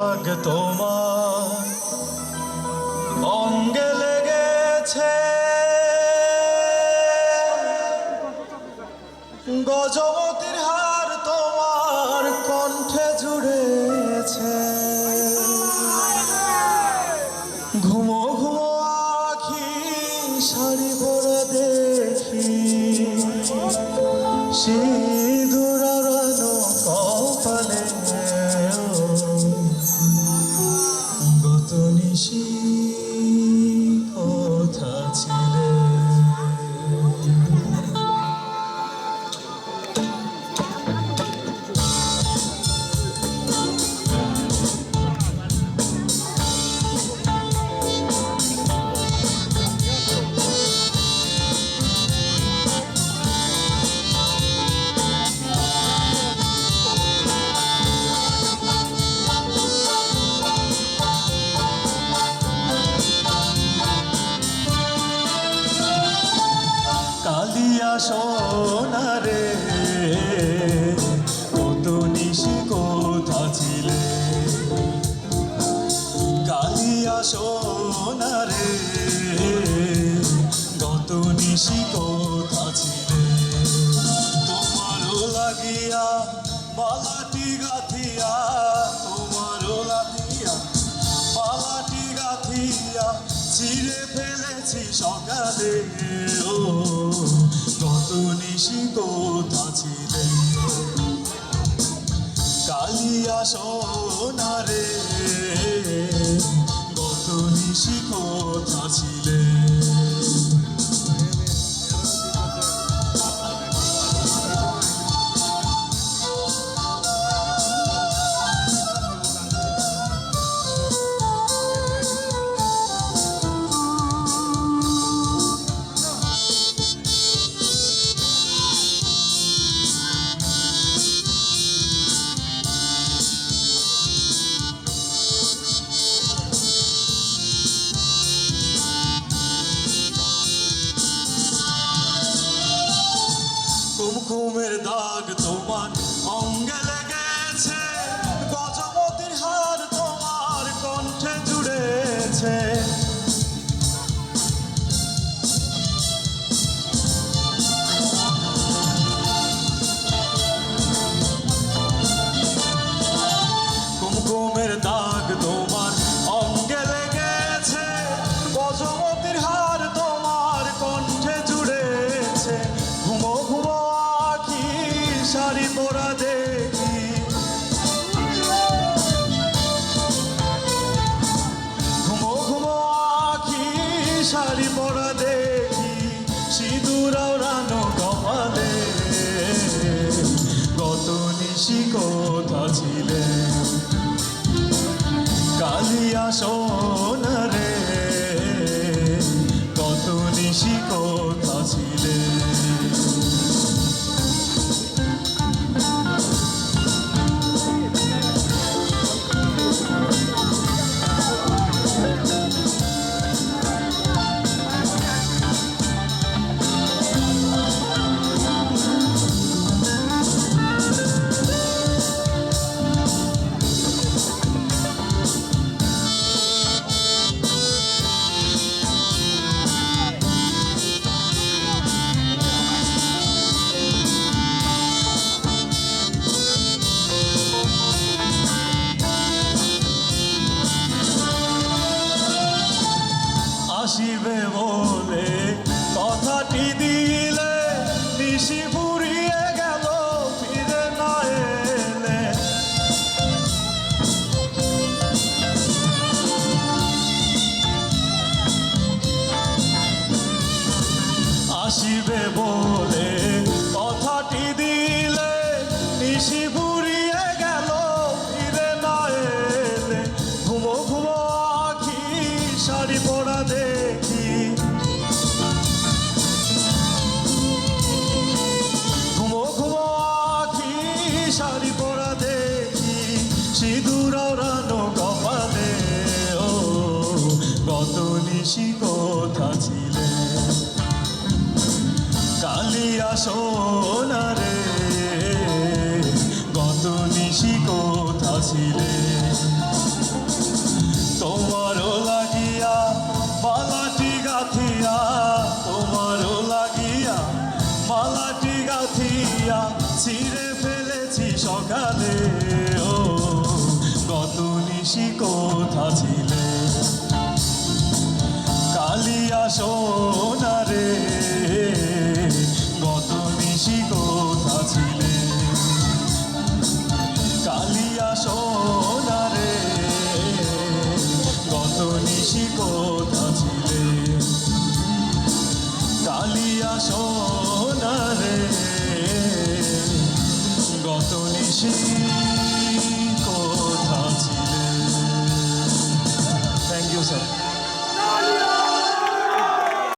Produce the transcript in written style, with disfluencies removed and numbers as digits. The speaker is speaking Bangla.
আগে তোমার অঙ্গে লেগেছে গজমতির হার, তোমার কণ্ঠে জুড়েছে ঘুমো ঘুমো আখি, শাড়ি পরা দেখি সিঁদুর আরানো কপালে গত নিশি কোথা ছিলে। কালিয়া সোনারে কত নিশি কোথা ছিলে, কালিয়া সোনারে কত নিশি কোথা ছিলে। তোমারও লাগিয়া বালাটি গাথিয়া, তোমারও লাগিয়া বালাটি গাথিয়া ছিঁড়ে ফেলেছি সকালে। ও কত নিশি কোথা ছিলে, কালিয়া সোনারে কত নিশি কোথা ছিলে। কুমকুমের দাগ তোমার অঙ্গে লেগেছে, গজমতির হার তোমার কণ্ঠে জুড়েছে কুমকুমের দাগ তোমার অঙ্গে লেগেছে, গজমতির হার তোমার কণ্ঠে জুড়েছে ঘুমো ঘুমো আখি, শাড়ি পরা দেখি ঘুমো ঘুমো আখি, শাড়ি পরা দেখি সিঁদুর আওড়ানো কপালে। গত নিশি কোথা ছিলে, কালিয়া সোনারে কত নিশি কোথা ছিলে। আসিবে বলে কথাটি দিলে, নিশি ফুরিয়ে গেল ফিরে না এলে। আসিবে বলে কথাটি দিলে, নিশি ফুরিয়ে গেল ফিরে না এলে। ঘুমো ঘুমো আখি, শাড়ি পরা দেখি ঘুমো ঘুমো আখি, শাড়ি পরা দেখি সিঁদুর আওড়ানো কপালে। ও কত নিশি কোথা ছিলে, কালিয়া সোনারে কত নিশি কোথা ছিলে। কালে ও গত নিশি কোথা ছিলে কালিয়া সোনারে গত নিশি কোথা ছিলে কালিয়া সোনারে গত নিশি কোথা ছিলে কালিয়া সোনারে গত নিশি